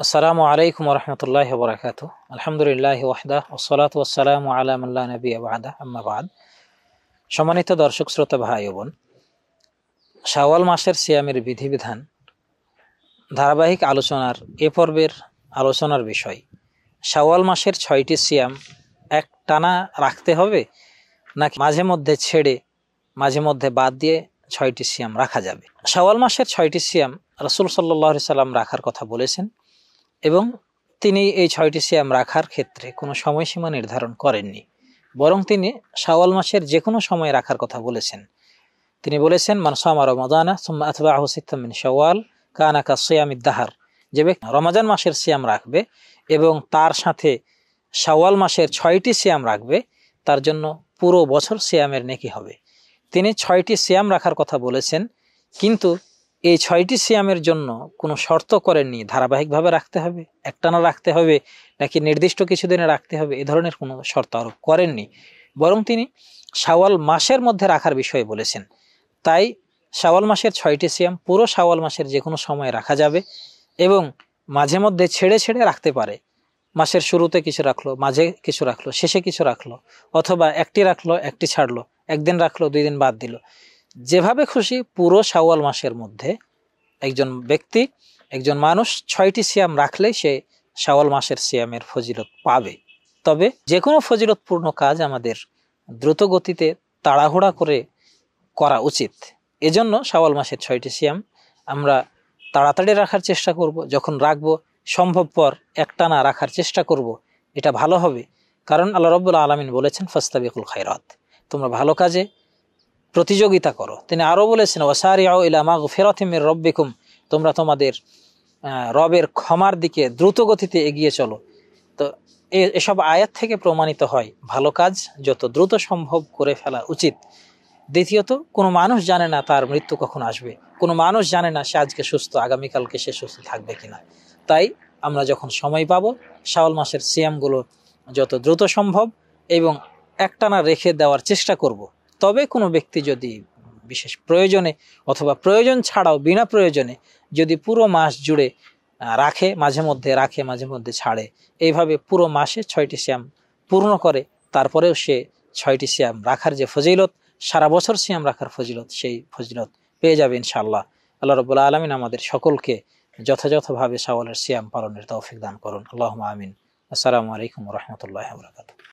আসসালামু আলাইকুম ওরহমতুল্লাহি ওয়া বারাকাতুহু। আলহামদুলিল্লাহি ওয়াহদাহু ওয়াসসালাতু ওয়াসসালামু আলা মান লা নাবিয়্যা বা'দা, আম্মা বা'দ। সম্মানিত দর্শক শ্রোতা ভাই ও বোন, শাওয়াল মাসের সিয়ামের বিধিবিধান ধারাবাহিক আলোচনার এ পর্বের আলোচনার বিষয়, শাওয়াল মাসের ৬টি সিয়াম এক টানা রাখতে হবে নাকি মাঝে মধ্যে ছেড়ে মাঝে মধ্যে বাদ দিয়ে ৬টি সিয়াম রাখা যাবে। শাওয়াল মাসের ৬টি সিয়াম রাসূল সাল্লাল্লাহু আলাইহি সাল্লাম রাখার কথা বলেছেন এবং তিনি এই ৬টি সিয়াম রাখার ক্ষেত্রে কোনো সময়সীমা নির্ধারণ করেননি, বরং তিনি শাওয়াল মাসের যে কোনো সময় রাখার কথা বলেছেন। তিনি বলেছেন, মান সামা রমাদানা সুম্মা আতবাআহু সিত্তাম মিন শাওয়াল কানা কাসিয়ামিদ দাহর। যে ব্যক্তি রমজান মাসের সিয়াম রাখবে এবং তার সাথে শাওয়াল মাসের ৬টি সিয়াম রাখবে, তার জন্য পুরো বছর সিয়ামের নেকি হবে। তিনি ৬টি সিয়াম রাখার কথা বলেছেন, কিন্তু এই ৬টি সিয়ামের জন্য কোনো শর্ত করেননি ধারাবাহিকভাবে রাখতে হবে, একটানা রাখতে হবে নাকি নির্দিষ্ট কিছুদিনে রাখতে হবে, এ ধরনের কোনো শর্ত আরোপ করেননি, বরং তিনি শাওয়াল মাসের মধ্যে রাখার বিষয়ে বলেছেন। তাই শাওয়াল মাসের ৬টি সিয়াম পুরো শাওয়াল মাসের যে কোনো সময় রাখা যাবে এবং মাঝে মধ্যে ছেড়ে ছেড়ে রাখতে পারে। মাসের শুরুতে কিছু রাখলো, মাঝে কিছু রাখলো, শেষে কিছু রাখলো, অথবা একটি রাখলো একটি ছাড়লো, একদিন রাখলো 2 দিন বাদ দিল। যেভাবে খুশি পুরো শাওয়াল মাসের মধ্যে একজন ব্যক্তি, একজন মানুষ ৬টি সিয়াম রাখলেই সে শাওয়াল মাসের সিয়ামের ফজিলত পাবে। তবে যে কোনো ফজিলতপূর্ণ কাজ আমাদের দ্রুত গতিতে তাড়াহুড়া করে করা উচিত। এজন্য শাওয়াল মাসের ৬টি সিয়াম আমরা তাড়াতাড়ি রাখার চেষ্টা করব। যখন রাখবো সম্ভবপর একটানা রাখার চেষ্টা করব, এটা ভালো হবে। কারণ আল্লাহ রাব্বুল আলামিন বলেছেন, ফাস্তাবিকুল খায়রাত, তোমরা ভালো কাজে প্রতিযোগিতা করো। তিনি আরও বলেছেন, ওয়াসারিউ ইলা মাগফিরাতিম মির রাব্বিকুম, তোমরা তোমাদের রবের ক্ষমার দিকে দ্রুত গতিতে এগিয়ে চলো। তো এসব আয়াত থেকে প্রমাণিত হয় ভালো কাজ যত দ্রুত সম্ভব করে ফেলা উচিত। দ্বিতীয়ত, কোনো মানুষ জানে না তার মৃত্যু কখন আসবে, কোনো মানুষ জানে না সে আজকে সুস্থ, আগামীকালকে সে সুস্থ থাকবে কিনা। তাই আমরা যখন সময় পাবো শাওয়াল মাসের সিয়ামগুলো যত দ্রুত সম্ভব এবং একটানা রেখে দেওয়ার চেষ্টা করব। তবে কোনো ব্যক্তি যদি বিশেষ প্রয়োজনে অথবা প্রয়োজন ছাড়াও বিনা প্রয়োজনে যদি পুরো মাস জুড়ে রাখে, মাঝে মধ্যে রাখে, মাঝে মধ্যে ছাড়ে, এইভাবে পুরো মাসে ৬টি সিয়াম পূর্ণ করে, তারপরেও সে ৬টি সিয়াম রাখার যে ফজিলত, সারা বছর সিয়াম রাখার ফজিলত, সেই ফজিলত পেয়ে যাবে ইনশাআল্লাহ। আল্লাহ রাব্বুল আলামিন আমাদের সকলকে যথাযথভাবে শাওয়ালের সিয়াম পালনের তৌফিক দান করুন। আল্লাহুম্মা আমিন। আসসালামু আলাইকুম ওয়া রাহমাতুল্লাহি ওয়া বারাকাতুহু।